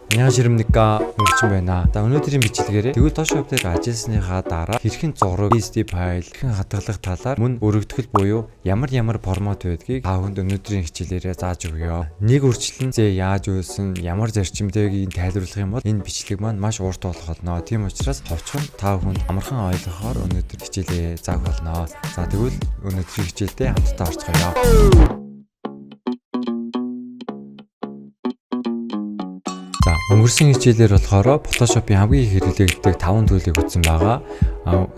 안녕하십니까, өнгөрчин байна. За өнөөдрийн бичлэгээр Photoshop дээр ажилласныхаа дараа хэрхэн зураг, PSD файл, хэрхэн хадгалах талаар мөн өргөдгөл буюу ямар формат байдгийг та бүхэнд өнөөдрийн хичээлээрээ зааж өгье. Нэг үржилтэн яаж үйлсэн, ямар зарчимтэйг тайлбарлах юм бол энэ бичлэг маань маш урт болох болно. Тийм учраас ховчхон та бүхэнд амархан ойлгохоор өнөөдөр хичээлээ заах болно. За тэгвэл өнөөдрийн хичээлдээ хамтдаа орцгоё. За өнгөрсөн хичээлээр болохоор Photoshop-ийн хамгийн их хэрэглэгддэг 5 төлөвийг үзсэн байгаа.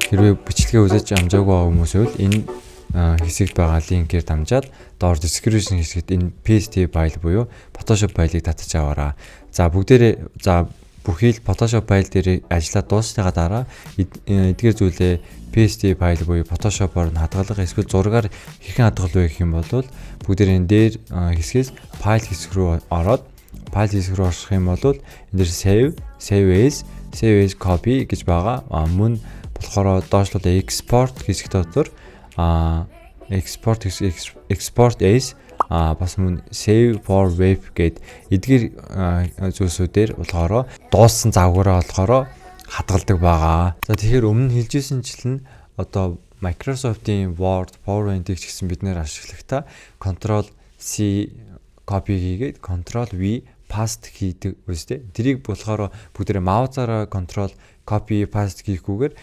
Хэрвээ бичлэгээ үзэж амжаагүй хүмүүс бол энэ хэсэгт байгаа линкээр дамжаад доор description хэсэгт энэ PSD файл буюу Photoshop файлыг татаж аваарай. За бүхий л Photoshop файл дээр ажиллаад дуусныхаа дараа эдгээр зүйлээ PSD файл буюу Photoshop-оор хадгалах эсвэл зургаар хэрхэн хадгалах вэ гэх юм бол бүгдээр энэ дээр хэсгээс файл хэсэг рүү ороод файл хэсэг рүү орох юм бол энэ дээр save as copy гэж байгаа. Мөн болохоор доошлол export хэсэг дотор export as бас мөн save for web гэд эдгээр зүйлсүүдээр болохоор дууссан завгаараа болохоор хадгалдаг байгаа. За тэгэхээр өмнө хэлжсэнчлэн одоо Microsoft-ийн Word, PowerPoint-ийг ч гэсэн бид нэр ашиглагта Ctrl C copy хийгээд Ctrl V paste хийдэг үстэй. Тэрийг болохоор бүгдээ маузаараа Ctrl copy paste хийхгүйгээр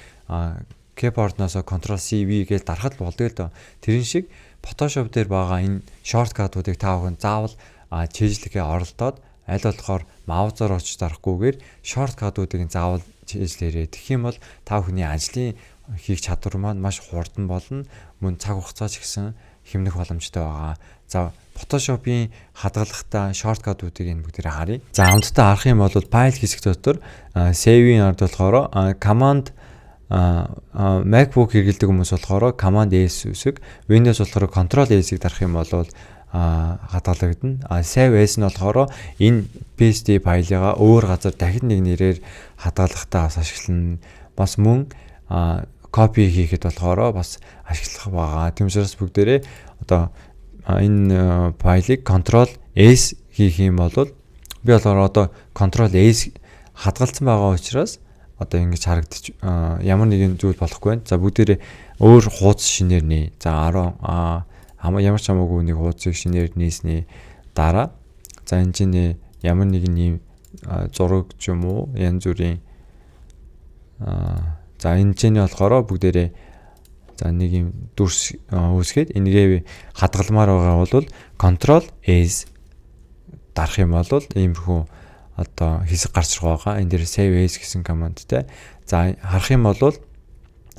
keyboard-ноос Ctrl C V гэж дарахад болдог л доо. Тэрэн шиг Photoshop дээр байгаа энэ shortcut-уудыг та бүхэн заавал чийжлэхээ оролдоод аль болохоор маузаар очиж дарахгүйгээр shortcut-уудыг заавал чийжлээрээ. Тэгэх юм бол та бүхний ажлын хийх чадвар маань маш хурдан болно. Мөн цаг хугацаа ч гэсэн хэмнэх боломжтой байгаа. За Photoshop-ийн хадгалахтаа shortcut-уудыг энэ бүгдээрээ харъя. За хамтдаа харах юм бол файл хэсэг дотор save-ийн ард болохоор command MacBook хэрэглэдэг хүмүүс болохоор command S үсэг, Windows болохоор Control S-ийг дарах юм бол хадгалагдана. Save as нь болохоор энэ PSD файлыгаа өөр газар дахин нэг нэрээр хадгалахтаа бас ашиглана. Бас мөн copy хийхэд болохоор бас ашиглах байгаа. Тийм учраас бүгдээрээ одоо энэ файлыг Ctrl S хийх юм бол би болохоор одоо Ctrl S хадгалсан байгаа учраас одоо ингэж харагдчих ямар нэгэн зүйл болохгүй байна. За бүгдээрээ өөр хуудас шинээр нээ. За 10 ямар ч хамаагүй нэг хуудсыг шинээр нээсний дараа за энэ чинь ямар нэгэн ийм зураг ч юм уу янз бүрийн за энэ чинь болохоор бүгдээрээ за нэг юм дүрс үүсгээд энэгээ хадгалмаар байгаа бол Ctrl S дарах юм бол иймэрхүү одоо хэсэг гарч байгаа. Энэ дээр save as гэсэн командтай. За харах юм бол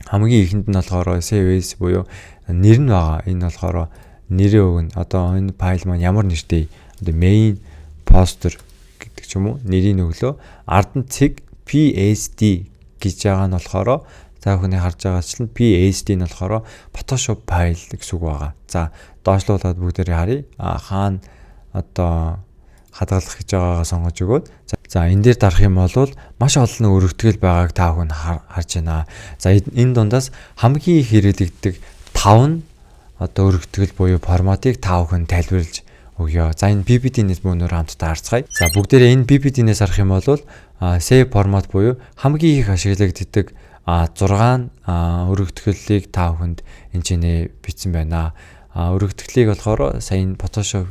хамгийн ихэнд нь болохоор save as буюу нэр нь байгаа. Энэ болохоор нэрээ өгнө. Одоо энэ файл маань ямар нэртэй? Одоо main poster гэдэг ч юм уу нэрийг өглөө. Ард нь цэг PSD гэж байгаа нь болохоор за бүхний харж байгаачлан PSD нь болохоор Photoshop файл гэсэн үг байгаа. За доошлуулад бүгдээрээ харъя. Хаана одоо хадгалах гэж байгаагаа сонгож өгөөд за энэ дээр дарах юм бол маш олон өргөтгөл байгааг та бүхэн харж байна. За энэ дундаас хамгийн их хэрэглэгддэг 5 одоо өргөтгөл буюу форматыг та бүхэн тайлбарлаж өгье. За энэ PPT-нээс мөнөөр хамтдаа харцгаая. За бүгдээрээ энэ PPT-нээс харах юм бол save формат буюу хамгийн их ашиглагддаг 6 өргөтгөлийг та бүхэнд энэ ч бичсэн байна. Өргөтгөлийг болохоор сая энэ Photoshop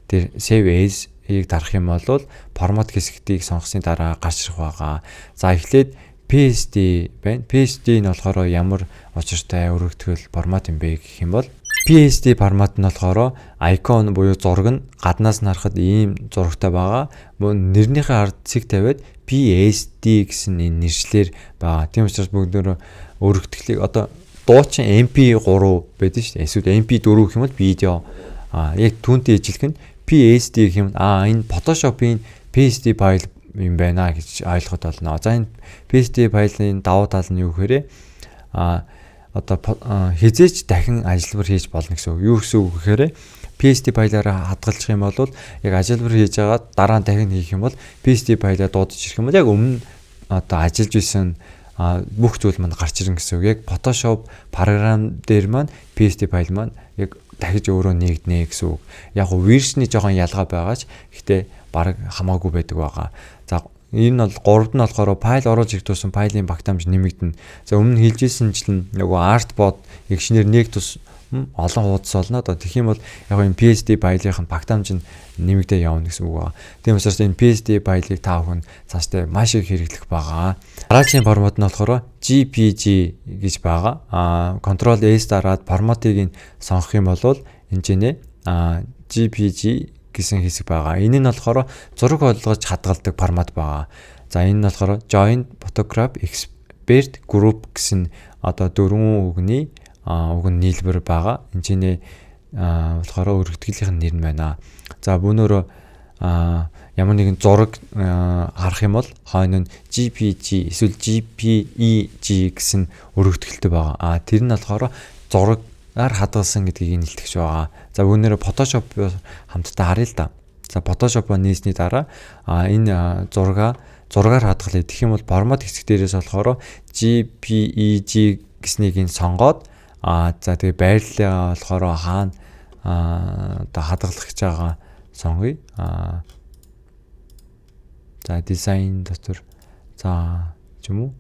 дээр save as-ийг дарах юм бол формат хэсгтийг сонгосны дараа гарч ирэх байгаа. За эхлээд PSD байна. PSD нь болохоор ямар учиртай өргөтгөл формат юм бэ гэх юм бол PSD формат нь болохоор icon буюу зураг нь гаднаас нь харахад ийм зурагтай байгаа. Мөн нэрнийхээ ард цэг тавиад PSD гэсэн энэ нэршлэр байгаа. Тийм учраас бүгдөө өргөтгөлийг одоо дуучин MP3 байдаг шүү дээ. Эсвэл MP4 гэх юм бол видео. Яг түүнтэй ижилхэн PSD гэх юм. Энэ Photoshop-ийн PSD файл юм байна гэж ойлгоход болно. За энэ PSD файлын давуу тал нь юу гэхээр одоо хизээч дахин ажилбар хийж болно гэсэн үг. Юу гэсэн үг гэхээр PSD файлаараа хадгалчих юм бол яг ажилбар хийж байгаа дараа нь дахин хийх юм бол PSD файлаа дуудаж ирэх юм бол яг өмнө одоо ажиллаж исэн бүх зүйл маань гарч ирнэ гэсэн үг. Яг Photoshop програм дээр маань PSD файл маань яг дахиж өөрөө нэгднэ гэсэн үг. Яг нь версний жоохон ялгаа байгаа ч гэхдээ баг хамаагүй байдаг байгаа. За энэ бол 3-д нь болохоор файл оруулж ирэх тусам файлын багтаамж нэмэгдэнэ. За өмнө хэлжсэнчлэн нөгөө artbot эгшнэр нэг тус олон хуудас олно. Тэгэх юм бол яг энэ PSD файлын багтаамж нь нэмэгдээ явна гэсэн үг байна. Тийм учраас энэ PSD файлыг та бүхэн цаашдаа маш их хэрэглэх байгаа. Дараагийн формат нь болохоор JPG гэж байгаа. Ctrl S дараад форматыг сонгох юм бол энэ чинь JPG гэсэн хэсэг байгаа. Энэ нь болохоор зураг олгож хадгалдаг формат байгаа. За энэ нь болохоор Join Photograph Expert Group гэсэн дөрвөн үгний уг нь нийлбэр байгаа. Энэ чинь болохоор өргөтгөлийн нэр нь байна. За бүүнөөр ямар нэгэн зураг харах юм бол хойно нь JPG эсвэл JPEG гэсэн өргөтгөлтэй байгаа. Тэр нь болохоор зургаар хадгалсан гэдгийг илтгэж байгаа. За бүүнөөр Photoshop хамтдаа харъя л да. За Photoshop нийсний дараа энэ зургаар хадгалъя. Тэгэх юм бол формат хэсэг дээрээс болохоор JPEG гэснийг сонгоод за тэгээ байрлалаа болохоор хаана хадгалах гэж байгаа сонгоё. За дизайн дотор за ч юм уу.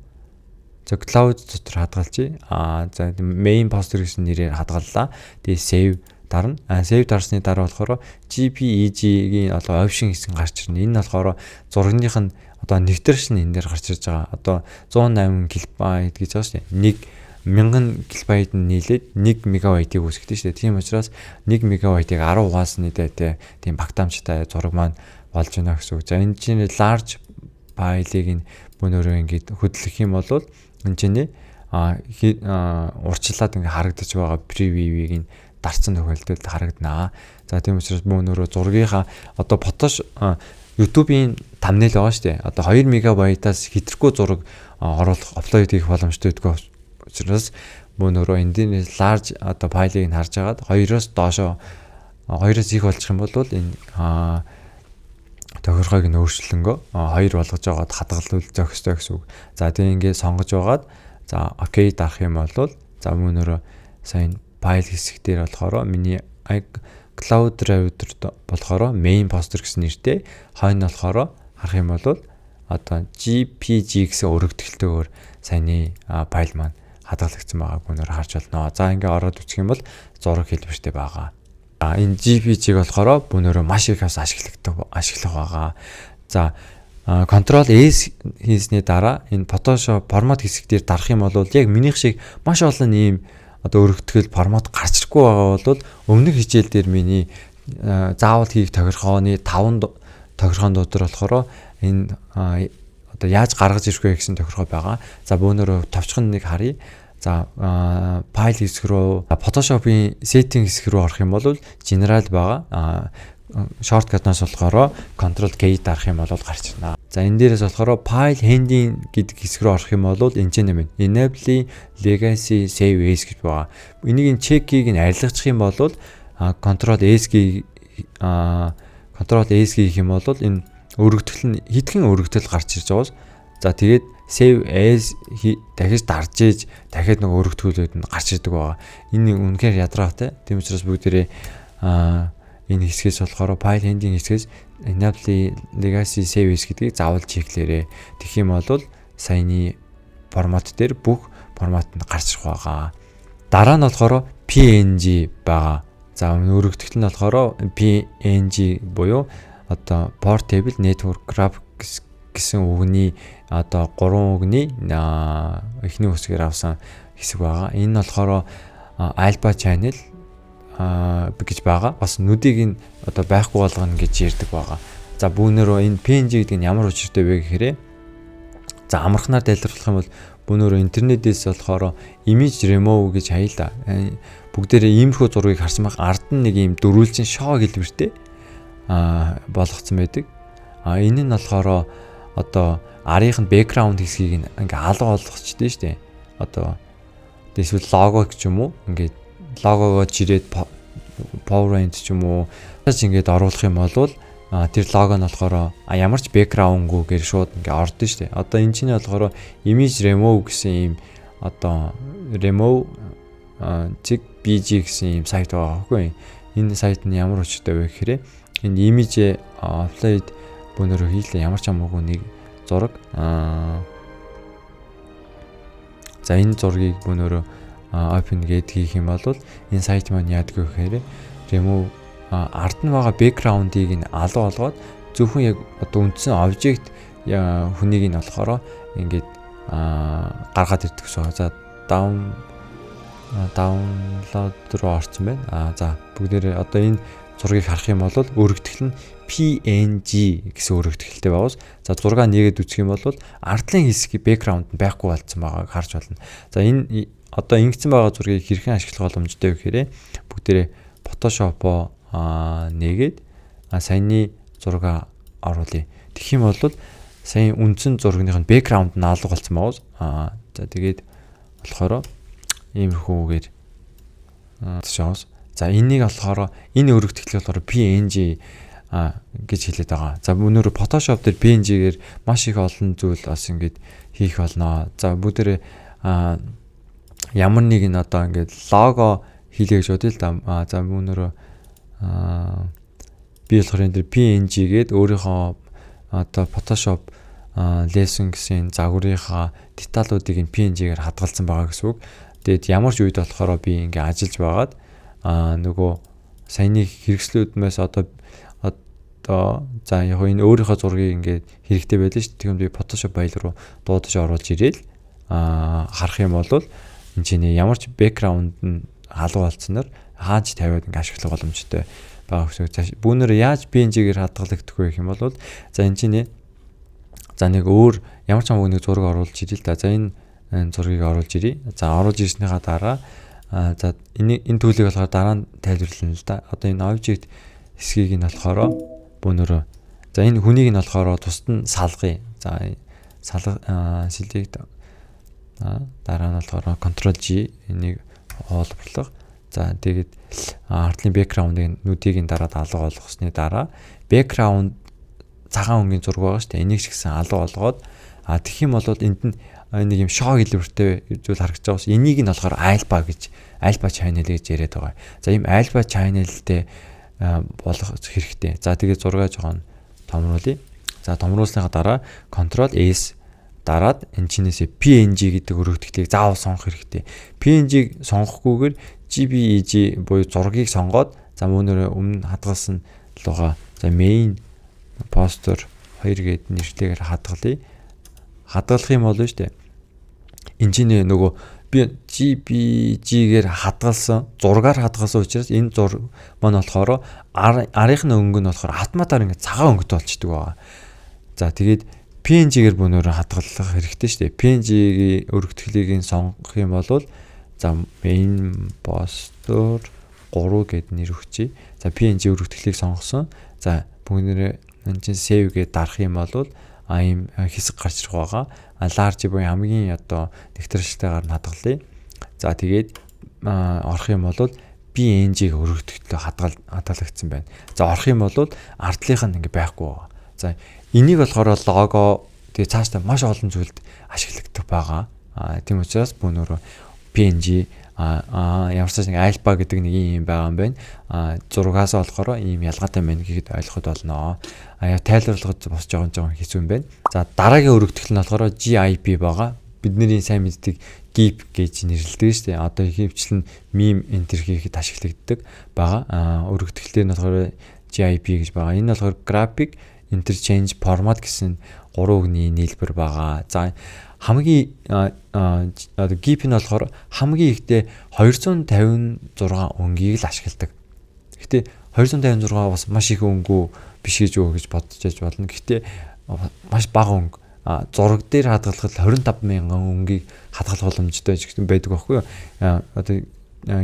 За cloud дотор хадгалчих. За main poster гэсэн нэрээр хадгаллаа. Тэгээ save дарна. Save дарсны дараа болохоор JPEG-ийн option хэсэг гарч ирнэ. Энэ нь болохоор зурагных нь нэгтрш нь энэ дээр гарч ирж байгаа. 108 KB гэж байгаа шүү дээ. 1000 KB нь нийлээд 1 МБ-ийг үүсгэдэг шүү дээ. Тийм учраас 1 МБ-ийг 10 хуудас нийтээ тийм багтаамжтай зураг маань болж байна гэсэн үг. За энэ чинь large файлыг бүүнөрөө ингээд хөдлөх юм бол энэ чинь урчлаад ингээд харагдаж байгаа preview-ийг дарцсан тохиолдолд харагдана. За тийм учраас бүүнөрөө зургийнхаа Photoshop YouTube-ийн thumbnail байгаа шүү дээ. 2 МБ-аас хэтрэхгүй зураг оруулах апплод хийх боломжтой гэдэг учраас бүүнөрөө энэ large файлыг харж агаад 2-оос доошоо 2-оос их болчих юм бол энэ тохиргоог нь өөрчлөнгөө 2 болгож аваад хадгалуул зохистой гэсэн үг. За тэгээ ингээд сонгож байгаад за окей дарах юм бол за бүүнөрөө сайн файл хэсэг дээр болохоор миний Cloud Drive болохоор main poster гэсэн нэртэй хойно болохоор харах юм бол JPG гэсэн өргөдөлтөөр саяны файл маань хадгалагдсан байгааг өнөр харж байна. За ингээ ороод үчих юм бол зураг хэлбэртэй байгаа. Энэ JPG-г болохоор өнөр маш их ашиглах байгаа. За Ctrl S хийсний дараа энэ Photoshop формат хэсэг дээр дарах юм бол яг минийх шиг маш олон ийм өргөтгөл формат гарч ирэхгүй байгаа бол өмнөх хичээл дээр миний заавал хийх тохиргооны 5 тохиргоон дотор болохоор энэ яаж гаргаж ирэх вэ гэсэн тохиргоо байгаа. За бөөнөрөө товчхон нэг харъя. За файл хэсэг рүү Photoshop-ийн setting хэсэг рүү орох юм бол general байгаа. Shortcut-наас болохоор Ctrl K дарах юм бол гарч ирнэ. За энэ дээрээс болохоор file handling гэдэг хэсэг рүү орох юм бол энэ ч нэмэн enable legacy save as гэж байгаа. Энийг check-ийг арилгачих юм бол Ctrl S гэх юм бол энэ өргөдөл нь хитгэн өргөдөл гарч ирж байгааз. За тэгээд save as дахиж дарж ээж дахиад нэг өргөдөлүүд нь гарч ирдэг байгаа. Энэ үнэхээр ядраатай. Тийм учраас бүгдээрээ энэ хэсгээс болохоор file handling хэсгээс enable legacy save as гэдгийг заавал чеклээрэй. Тэгэх юм бол саяны формат дээр бүх формат нь гарч ирэх байгаа. Дараа нь болохоор PNG байгаа. За өргөдөл нь болохоор PNG буюу portable network graphics гэсэн үгний 3 үгний эхний үсгээр авсан хэсэг байгаа. Энэ нь болохоор alpha channel гэж байгаа. Бас нүдийг байхгүй болгоно гэж ярьдаг байгаа. За бүүнөрөө энэ PNG гэдэг нь ямар учиртай вэ гэхээр за амархнаар тайлбарлах юм бол бүүнөрөө интернетээс болохоор image remove гэж хаяла. Бүгдээрээ иймэрхүү зургийг харсан байх. Ард нь нэг ийм дөрвөлжин шоо хэлбэртэй болгоцсон байдаг. Энэ нь болохоор арийнх нь background хэсгийг ингээ алга болгочтой шүү дээ. Эсвэл лого ч юм уу ингээд логогоо жирээд PowerPoint ч юм уу ингэж оруулах юм бол тэр лого нь болохоор ямар ч background-гүйгээр шууд ингээ ордон шүү дээ. Энэ чинь болохоор image remove гэсэн ийм remove check BG гэсэн юм сайт байгаа байхгүй. Энэ сайт нь ямар учиртай вэ гэхээр энэ image upload бөөнөрөө хийлээ ямар ч хамаагүй нэг зураг за энэ зургийг бөөнөрөө open гээд хийх юм бол энэ сайт маань яадаг вэ гэхээр remove ард нь байгаа background-ыг нь алуу болгоод зөвхөн яг одоо үндсэн object хүнийг нь болохоор ингээд гаргаад ирдэг гэсэн. За download руу орсон байна. За бүгдээрээ одоо энэ зургийг харах юм бол өргөтгөл нь PNG гэсэн өргөтгөлтэй байгаас. За зураг нэгээд үзэх юм бол ардлын хэсгийн background нь байхгүй болсон байгааг харж байна. За энэ одоо ингэсэн байгаа зургийг хэрхэн ашиглах боломжтой вэ гэхээр бүгдээрээ Photoshop-оо нэгээд саяны зураг оруулъя. Тэгэх юм бол сая үндсэн зургийнхын background нь алга болсон байгаас. За тэгээд болохоор иймэрхүүгээр шоус. За энийг болохоор энэ өргөтгөл болохоор PNG гэж хэлээд байгаа. За өнөөдөр Photoshop дээр PNG-гээр маш их олон зүйл бас ингэж хийх болно. За бүгдээ ямар нэг нь одоо ингэж лого хийлээ гэж бодъё л да. За өнөөдөр би болохоор энэ PNG-гээд өөрийнхөө одоо Photoshop lesson гэсэн загварынхаа деталуудыг нь PNG-гээр хадгалсан байгаа гэсэн үг. Тэгээд ямар ч үед болохоор би ингээ ажиллаж байгаад нөгөө саяны хэрэгслүүдмээс одоо за яг энэ өөрийнхөө зургийг ингээ хэрэгтэй байлаа шүү дээ. Тэгвэл би Photoshop файл руу дуудаж оруулж ирээл харах юм бол энэ чинь ямар ч background нь халуун болцсноор хааж тавиад ингээ ашиглах боломжтой байгаа гэсэн. Бүүнээр яаж PNG-гээр хадгалагдах вэ гэх юм бол за энэ чинь за нэг өөр ямар ч нэг зураг оруулж ирээ л да. За энэ зургийг оруулж ирье. За оруулж ирснийхаа дараа за энэ төлөвийг болохоор дараа нь тайлбарлана л да. Одоо энэ object хэсгийг нь болохоор бүүнөрөө за энэ хүнийг нь болохоор тусад нь салгая. За сэлийг дараа нь болохоор Ctrl G энийг хоолборлох. За тэгээд артлын background-ын нүдийг нь дараад алга болгосны дараа background цагаан өнгийн зураг байгаа шүү дээ. Энийг ч гэсэн алга болгоод тэгэх юм бол энд нь нэг юм шоу хэлбэртэй зүйл харагдаж байгаас энийг нь болохоор alpha channel гэж яриад байгаа. За ийм alpha channel-тэй болгох хэрэгтэй. За тэгээд зургаа жоохон томруулъя. За томруулсныхаа дараа Ctrl S дараад энэ чинээсээ PNG гэдэг өргөтгөлийг заавал сонгох хэрэгтэй. PNG-г сонгохгүйгээр JPEG буюу зургийг сонгоод за өмнө хадгалсан лугаа за main poster 2 гэдэг нэртэйгээр хадгалъя. Хадгалах юм болно шүү дээ. Энэ чинь нөгөө би JPG-гээр хадгалсан, зургаар хадгалсан учраас энэ зураг маань болохоор арийнхны өнгө нь болохоор автоматар ингэ цагаан өнгөтэй болчдөг байгаа. За тэгээд PNG-гээр бүүнээр хадгалах хэрэгтэй шүү дээ. PNG-ийн өргөтгөлийг сонгох юм бол за main poster 3 гэд нэр өгчий. За PNG өргөтгөлийг сонгосон. За бүгнээрээ энэ чинь save гэдээ дарах юм бол ийм хэсэг гарч ирэх байгаа. Large буюу хамгийн одоо нэгтрэлтэйгээр нь хадгалъя. За тэгээд орох юм бол PNG-г өргөтгөлөө хадгалагдсан байна. За орох юм бол ардлынх нь ингээ байхгүй байгаа. За энийг болохоор лого тэгээд цаашдаа маш олон зүйлд ашиглагддаг байгаа. Тийм учраас бүүнөрөө PNG ямар ч нэг alpha гэдэг нэг юм байгаа юм байна. Зургаас болохоор ийм ялгаатай байна гэхэд ойлгоход болно. Тайлбарлахад бас жоохон хэцүү юм байна. За дараагийн өргөтгөл нь болохоор GIP байгаа. Бидний сайн мэддэг GIF гэж нэрлэдэг шүү дээ. Одоо хөвчлэн meme enter хийхэд ашиглагддаг байгаа. Өргөтгөлтэй нь болохоор GIP гэж байгаа. Энэ болохоор graphic interchange format гэсэн 3 үгний нийлбэр байгаа. За хамгийн одоо GIF нь болохоор хамгийн ихдээ 256 өнгийг л ашигладаг. Гэхдээ 256 бас маш их өнгөө биш гэж юу гэж бодож болно. Гэхдээ маш бага өнгө зураг дээр хадгалахад 25,000 өнгийг хадгалах боломжтой ч гэдэг байдаг байхгүй юу. Одоо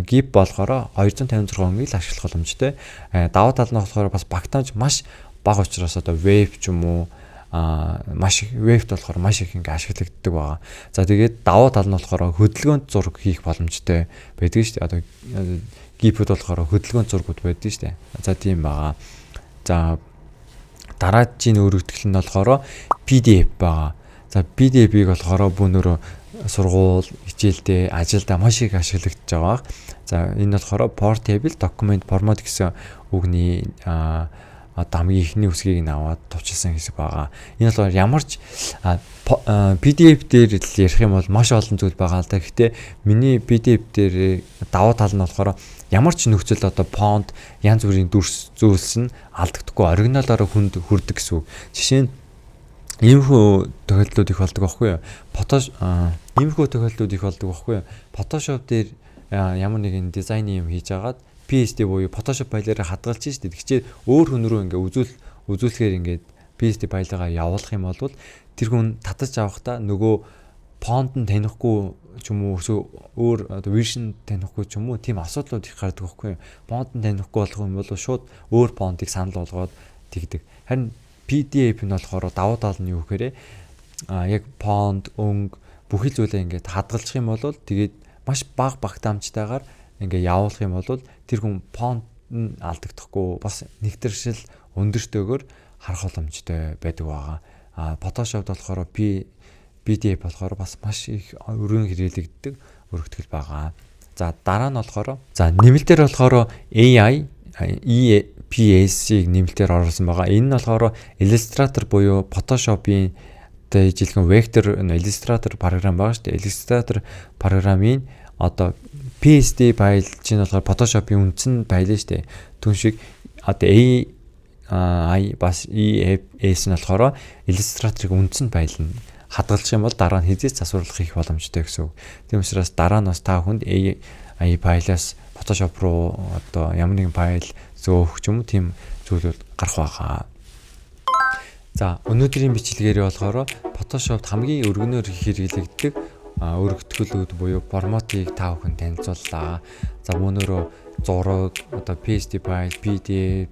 GIF болохоор 256 өнгийг л ашиглах боломжтой. Даваа тал нь болохоор бас багтаамж маш бага учраас одоо wave ч юм уу маш их wave-т болохоор маш их ингээ ашиглагддаг байгаа. За тэгээд даваа тал нь болохоор хөдөлгөөнт зураг хийх боломжтой байдаг шүү дээ. Одоо GIF-д болохоор хөдөлгөөнт зургууд байдаг шүү дээ. За тийм байгаа. За дараагийн өргөтгөл нь болохоор PDF байгаа. За PDF-ийг болохоор бүүнөрөө сургууль, хичээлдээ, ажилдаа маш их ашиглагдаж байгаа. За энэ болохоор portable document format гэсэн үгний одоо хамгийн ихний үсгийг аваад товчилсан хэсэг байгаа. Энэ болохоор ямар ч PDF дээр л ярих юм бол маш олон зүйл байгаа л да. Гэхдээ миний PDF дээр давуу тал нь болохоор ямар ч нөхцөл одоо font янз бүрийн дүрс зүйлс нь алдагдахгүй оригиналаараа хүрдэг гэсэн үг. Жишээ нь иймэрхүү тохиолдлууд их болдог байхгүй юу? Photoshop дээр ямар нэгэн дизайны юм хийж агаад PSD буюу Photoshop файлаараа хадгалж штэ. Тэгэхээр өөр хүн рүү ингээ үзүүлэхээр ингээ PSD файлаа явуулах юм бол тэр хүн татаж авахдаа нөгөө фонт нь танихгүй ч юм уу өөр одоо вершн танихгүй ч юм уу тийм асуудлууд их гардаг байхгүй юу? Фонт нь танихгүй болох юм бол шууд өөр фонтыг санал болгоод тэгдэг. Харин PDF нь болохоор давуу тал нь юу гэхээр яг фонт, өнгө бүхий зүйлээ ингээд хадгалчих юм бол тэгээд маш бага багтаамжтайгаар ингээ явуулах юм бол тэр хүн фонт нь алдагдахгүй бас нэгтршил өндөртөөгөр харах боломжтой байдаг байгаа. Photoshop болохоор PDF болохоор бас маш их өргөн хэрэглэгддэг өргөтгөл байгаа. За дараа нь болохоор нэмэлтээр болохоор AI EPS-ийг нэмэлтээр оруулсан байгаа. Энэ нь болохоор Illustrator буюу Photoshop-ийн дэжлэгэн vector Illustrator програм байгаа шүү дээ. Illustrator програмын одоо PSD файл чинь болохоор Photoshop-ийн үндсэн файл нь шүү дээ. Түн шиг одоо AI бас EPS нь болохоор Illustrator-ийн үндсэн файл нь хадгалчих юм бол дараа нь хязгаарч засварлах их боломжтой гэсэн үг. Тийм учраас дараа нь бас та хүнд AI файлаас Photoshop руу одоо ямар нэгэн файл зөөх ч юм уу тийм зүйлүүд гарах байгаа. За өнөөдрийн бичлэгээр болохоор Photoshop хамгийн өргөнөөр хэрэглэгддэг өргөтгөлүүд буюу форматыг та бүхэн танилцууллаа. За мөнөөрөө зураг, одоо PSD файл, PDF,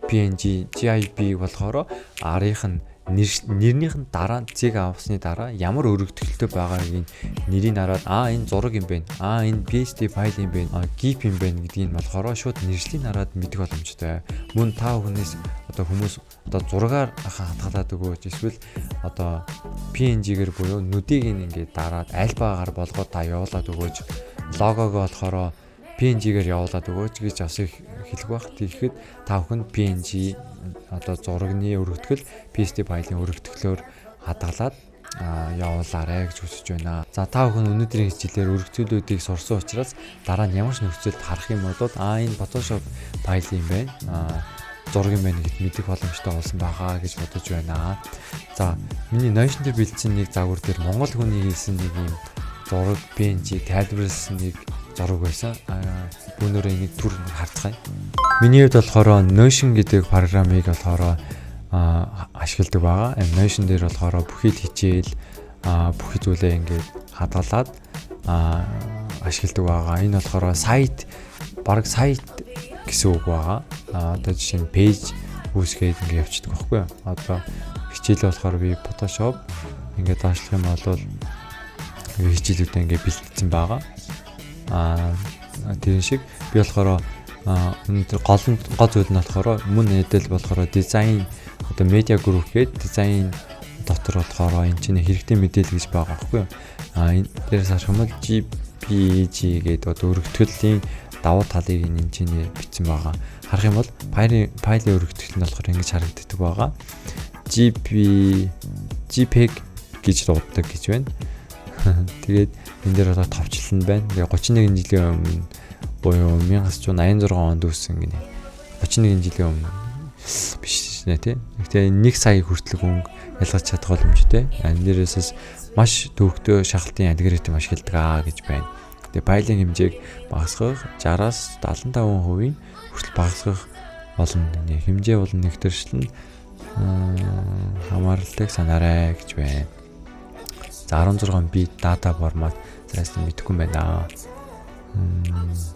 PNG, GIF болохоор арийнх нь нэрнийх нь дараа зэг авсны дараа ямар өргөтгөлтэй байгаагийг нэрийг хараад энэ зураг юм байна. Энэ PSD файл юм байна. GIF юм байна гэдгийг болохоор шууд нэршлийг хараад мэдэх боломжтой. Мөн та бүхнээс одоо хүмүүс одоо зургаар хатгалаад өгөөч эсвэл одоо PNG-гэр буюу нүдийг ингээд дараад альбагаар болгоод та явуулаад өгөөч. Логого болохоор PNG-гэр явуулаад өгөөч гэж бас их хэлэх байх. Тэгэхэд та бүхэн PNG одоо зурагны өргөтгөл PSD файлын өргөтгөлөөр хадгалаад явуулаарай гэж хүсэж байна. За та бүхэн өнөөдрийн хичээлээр өргөтгөлүүдийг сурсан учраас дараа нь ямар ч нөхцөлд харах юм бол энэ Photoshop файл юм байна. Зураг юм байна гэд мэдэх боломжтой болсон байгаа гэж бодож байна. За миний Notion дээр бэлдсэн нэг загвар дээр монгол хүний хийсэн нэг юм зураг PNG тайлбарласан нэг зураг байсан. Бүүнөрөө нэг түр харцгаая. Миний хувьд болохоор Notion гэдэг програмыг болохоор ашигладаг байгаа. Notion дээр болохоор бүхий л хичээл бүхий зүйлээ ингээд хадгалаад ашигладаг байгаа. Энэ болохоор сайт гэсэн үг байгаа. Одоо жишээ нь пэйж үүсгээд ингээд явчихдаг байхгүй юу? Одоо хичээлээ болохоор би Photoshop ингээд даашлах юм бол хичээлүүдээ ингээд бэлтгэсэн байгаа. Тэр шиг би болохоор өнөөдөр гол зүйл нь болохоор мөн эдэл болохоор дизайн одоо медиа групп гээд дизайн дотор болохоор энэ чинь хэрэгтэй мэдээлэл гэж байгаа байхгүй юу? Энэ дээрээс харах юм бол JPG гэдэг одоо өргөтгөлийн давуу талыг энэ чинь бичсэн байгаа. Харах юм бол файлын өргөтгөл нь болохоор ингэж харагддаг байгаа. JPEG гэж дууддаг гэж байна. Тэгээд энэ дээр одоо товчлол нь байна. Тэгээ 31 жилийн өмнө буюу 1986 онд үүссэн гинэ. 31 жилийн өмнө биш нэ тий. Гэхдээ 1 сая хүртэлх өнгө ялгаж чадах боломжтой. Энэ дээрээс маш төвөгтэй шахалтын алгоритм ашигладаг гэж байна. Тэгээ файлын хэмжээг багасгах 60-аас 75% хүртэл багасгах болно. Хэмжээ болон нэгтэршил нь хамаарлалтыг санаарай гэж байна. За 16 бит дата формат заасан мэдэхгүй юм байна.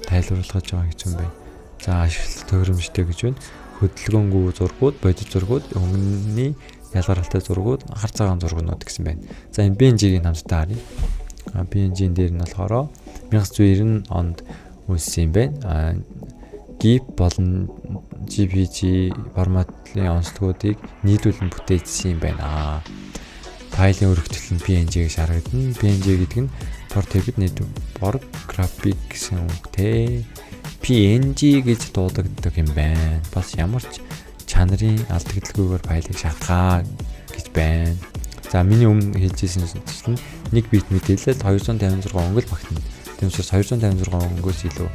Тайлбарлаж байгаа хэцүү юм байна. За ашиглалт төгрөмжтэй гэж байна. Хөдөлгөөнгүй зургууд, бодит зургууд, өнгөний ялгаралтай зургууд, хар цагаан зургууд гэсэн байна. За энэ PNG-ийн хамтдаа харъя. PNG-ийн дээр нь болохоор 1990 онд үүссэн юм байна. GIF болон JPG форматын онцлогуудыг нийлүүлэн бүтээсэн юм байна. файлын өргөтөл нь PNG-г шаргадна. PNG гэдэг нь Portable Network Graphic гэсэн үгтэй. PNG гэж дуудагддаг юм байна. Бас ямар ч чанарын алдагдaltaгүйгээр файлыг шатгаа гэж байна. За миний өмнө хэлжсэн чинь 1 бит мэдээлэл 256 өнгөл багтана. Тийм учраас 256 өнгөөс илүү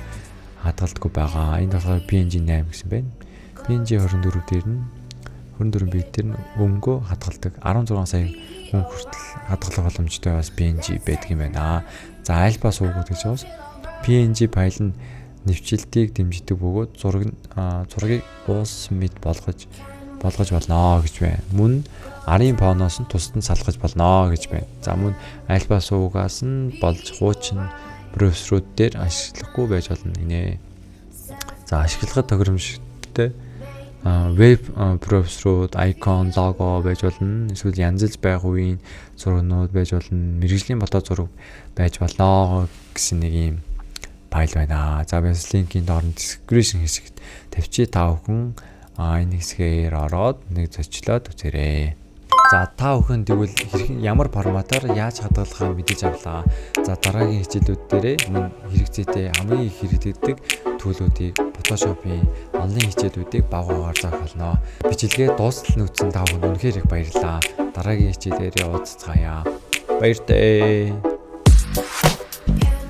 хадгалдаггүй байгаа. Энэ болохоор PNG 8 гэсэн байна. PNG 24 дээр нь 24 бит дээр нь өнгөө хадгалдаг 16 сая хүн хүртэл хадгалах боломжтой бас PNG байдаг юм байна. За альфа суугууд гэж бас PNG файл нь нэвчилтийг дэмждэг бөгөөд зургийг уус мэд болгож болно гэж байна. Мөн арын фоноос нь тусад нь салгаж болно гэж байна. За мөн альфа суугаас нь болж хуучин браузерууд дээр ашиглахгүй байж болно гинэ. За ашиглахад тохиромжтой веб браузерууд, icon, logo байж болно. Эсвэл янзлж байх үеийн зургууд байж болно. Мэргэжлийн фото зураг байж болно гэсэн нэг юм файл байна. За бас линкийн доор description хэсэгт тавьчих. Та бүхэн энэ хэсгээр ороод нэг зочлоод үзээрэй. За та бүхэн тэгвэл ямар форматаар яаж хадгалахаа мэдэж авлаа. За дараагийн хичээлүүд дээрээ мөн хэрэгцээтэй хамгийн их хэрэглэдэг төлөвүүдийг Photoshop-ийн онлайн хичээлүүдийг багуугаар заах болно. Бичлэгээ дуустал нүцэн та бүхэнд үнэхээр их баярлалаа. Дараагийн хичээлээрээ уулзцаая. Баяртай.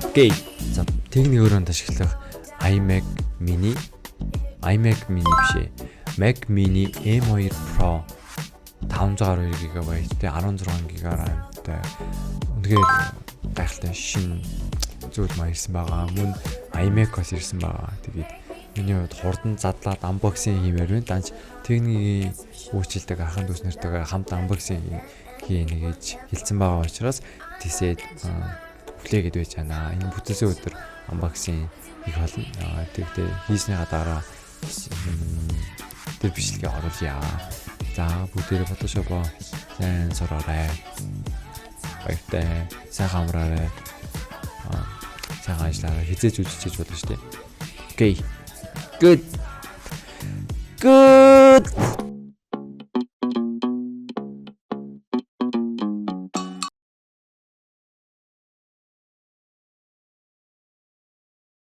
Окей. За техник өрөөнд ашиглах iMac mini биш ээ. Mac mini M2 Pro 512 GB тэ 16 GB RAM-тай үнэхээр гайхалтай шин зүйл маа ирсэн байгаа. Мөн iMac-ос ирсэн байгаа. Тэгээд миний хувьд хурдан задлаад unboxing хиймээр байна. Данч техникийн үйлчлдэг ахын дүүс нартайгаа хамт unboxing хийнэ гэж хэлсэн байгаа учраас тийсээд хүлээгээд байж байна. Энэ бүтээсээ өдөр unboxing хийх болно. Тэгтээ хийснийхаа дараа тэр бичлэгээ оруулъя. За бүгдээрээ Photoshop-оо сайн сураарай. Баяртай. Сайхан амраарай. Сайхан ажиллаарай. Хизээж үжиж болно шүү дээ. Окей. Good.